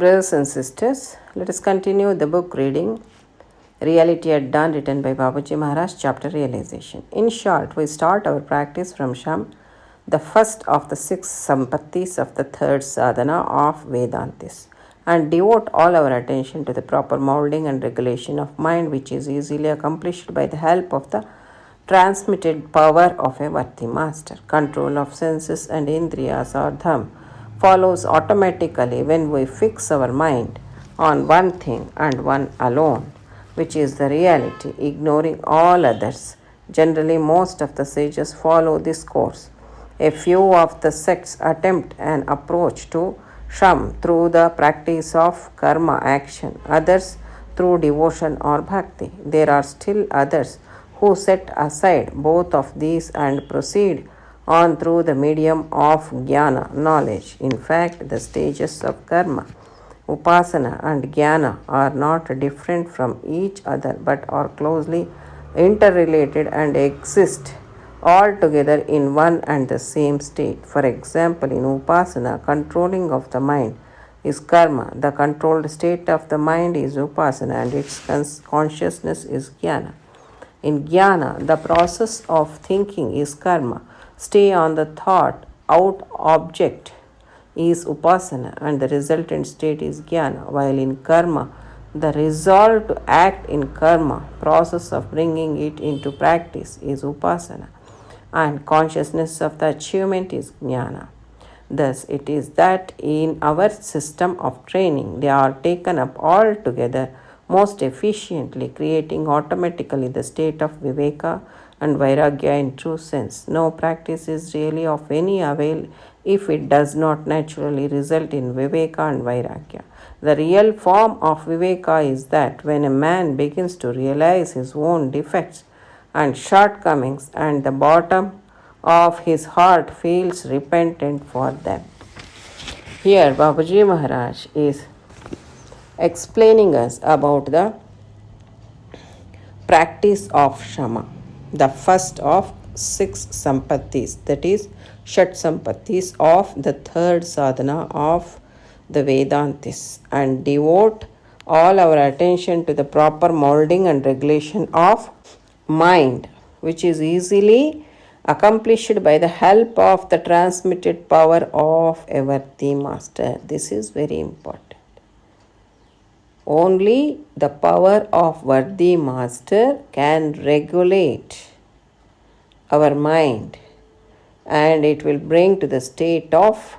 brothers and sisters, let us continue the book reading Reality at Dawn, written by Babaji Maharaj, chapter Realization. In short, we start our practice from Sham, the first of the 6 sampattis of the third sadhana of Vedantis, and devote all our attention to the proper molding and regulation of mind, which is easily accomplished by the help of the transmitted power of a worthy master. Control of senses and indriyas or dham follows automatically when we fix our mind on one thing and one alone, which is the reality, ignoring all others. Generally, most of the sages follow this course. A few of the sects attempt an approach to Sham through the practice of karma action, others through devotion or bhakti. There are still others who set aside both of these and proceed on through the medium of jnana, knowledge. In fact, the stages of karma, upasana and jnana are not different from each other but are closely interrelated and exist all together in one and the same state. For example, in upasana, controlling of the mind is karma, the controlled state of the mind is upasana, and its consciousness is jnana. In jnana, the process of thinking is karma, stay on the thought out object is upasana, and the resultant state is jnana, while in karma, the resolve to act in karma, process of bringing it into practice is upasana, and consciousness of the achievement is jnana. Thus, it is that in our system of training, they are taken up all together most efficiently, creating automatically the state of viveka and vairagya in true sense. No practice is really of any avail if it does not naturally result in viveka and vairagya. The real form of viveka is that when a man begins to realize his own defects and shortcomings, and the bottom of his heart feels repentant for them. Here, Babaji Maharaj is explaining us about the practice of Shama, the first of 6 sampattis, that is, Shat sampattis of the third sadhana of the Vedantis, and devote all our attention to the proper molding and regulation of mind, which is easily accomplished by the help of the transmitted power of a worthy master. This is very important. Only the power of worthy master can regulate our mind, and it will bring to the state of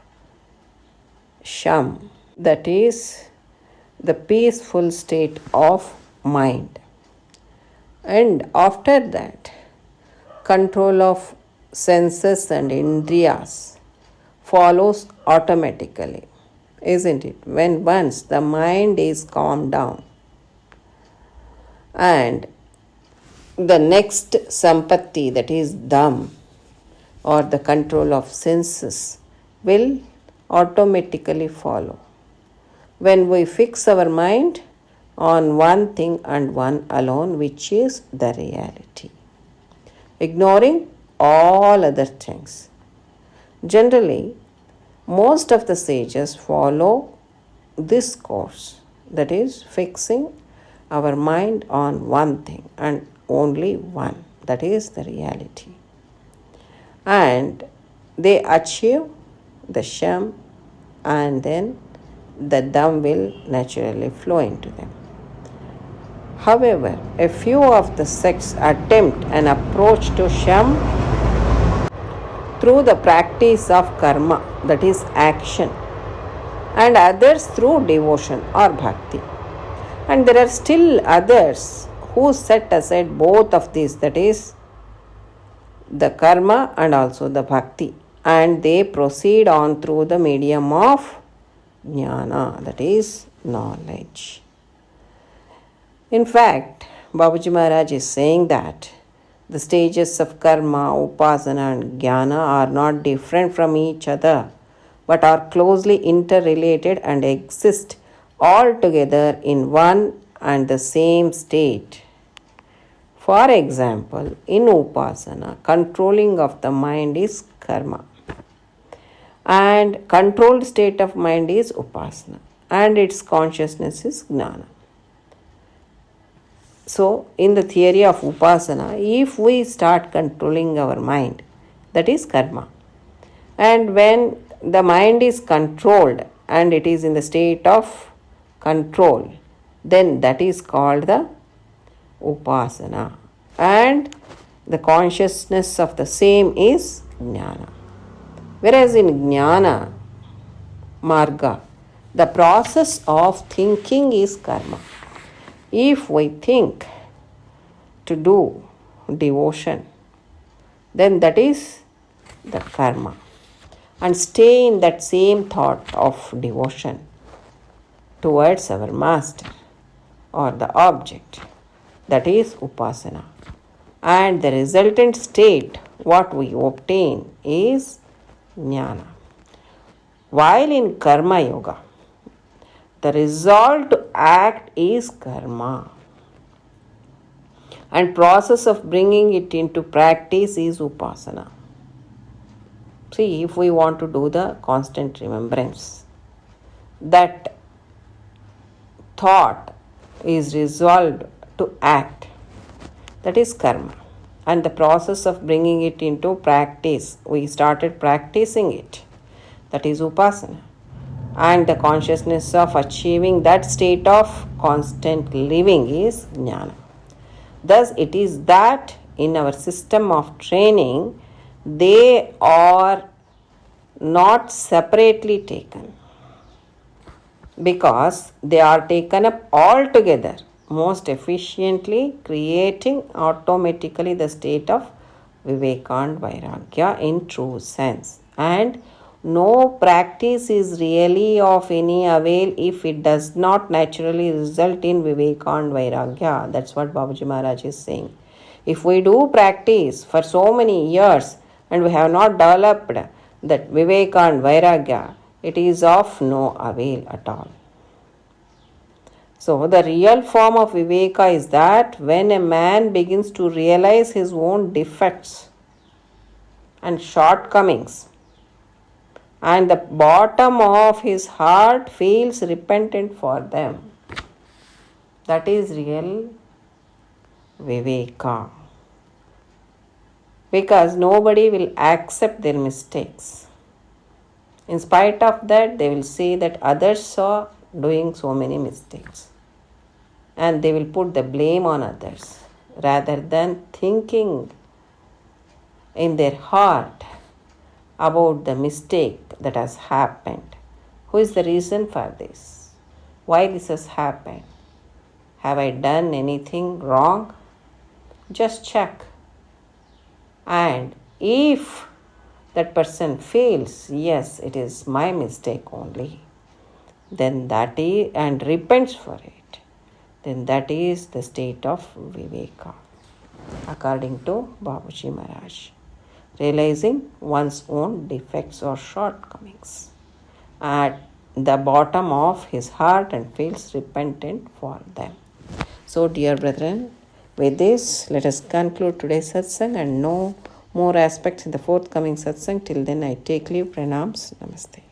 Sham, that is the peaceful state of mind. And after that, control of senses and indriyas follows automatically, isn't it? When once the mind is calmed down, and the next sampatti, that is dham, or the control of senses, will automatically follow. When we fix our mind on one thing and one alone, which is the reality, ignoring all other things. Generally, most of the sages follow this course, that is, fixing our mind on one thing and only one, that is the reality. And they achieve the Sham, and then the Dham will naturally flow into them. However, a few of the sects attempt an approach to Sham through the practice of karma, that is action, and others through devotion or bhakti. And there are still others who set aside both of these, that is the karma and also the bhakti, and they proceed on through the medium of jnana, that is knowledge. In fact, Babaji Maharaj is saying that the stages of karma, upasana and jnana are not different from each other, but are closely interrelated and exist all together in one and the same state. For example, in upasana, controlling of the mind is karma, and controlled state of mind is upasana. and its consciousness is Jnana. So, in the theory of Upasana, if we start controlling our mind, that is karma. And when the mind is controlled and it is in the state of control, then that is called the Upasana. And the consciousness of the same is Jnana. Whereas in Jnana Marga, the process of thinking is karma. If we think to do devotion, then that is the karma. And stay in that same thought of devotion towards our master or the object, that is Upasana. And the resultant state, what we obtain, is Jnana. While in Karma Yoga, the resolve to act is karma, and process of bringing it into practice is Upasana. See, if we want to do the constant remembrance, that thought is resolved to act, that is karma. And the process of bringing it into practice, we started practicing it, that is Upasana. And the consciousness of achieving that state of constant living is Jnana. Thus, it is that in our system of training, they are not separately taken, because they are taken up all together, most efficiently creating automatically the state of Viveka and Vairagya in true sense. And no practice is really of any avail if it does not naturally result in Viveka and Vairagya. That's what Babaji Maharaj is saying. If we do practice for so many years and we have not developed that Viveka and Vairagya, it is of no avail at all. So, the real form of Viveka is that when a man begins to realize his own defects and shortcomings, and the bottom of his heart feels repentant for them, that is real Viveka. Because nobody will accept their mistakes. In spite of that, they will say that others are doing so many mistakes, and they will put the blame on others rather than thinking in their heart about the mistake that has happened. Who is the reason for this? Why this has happened? Have I done anything wrong? Just check. And if that person feels, yes, it is my mistake only, then that is, and repents for it, then that is the state of Viveka, according to Babaji Maharaj. Realizing one's own defects or shortcomings at the bottom of his heart and feels repentant for them. So, dear brethren, with this, let us conclude today's satsang and know more aspects in the forthcoming satsang. Till then, I take leave. Pranams. Namaste.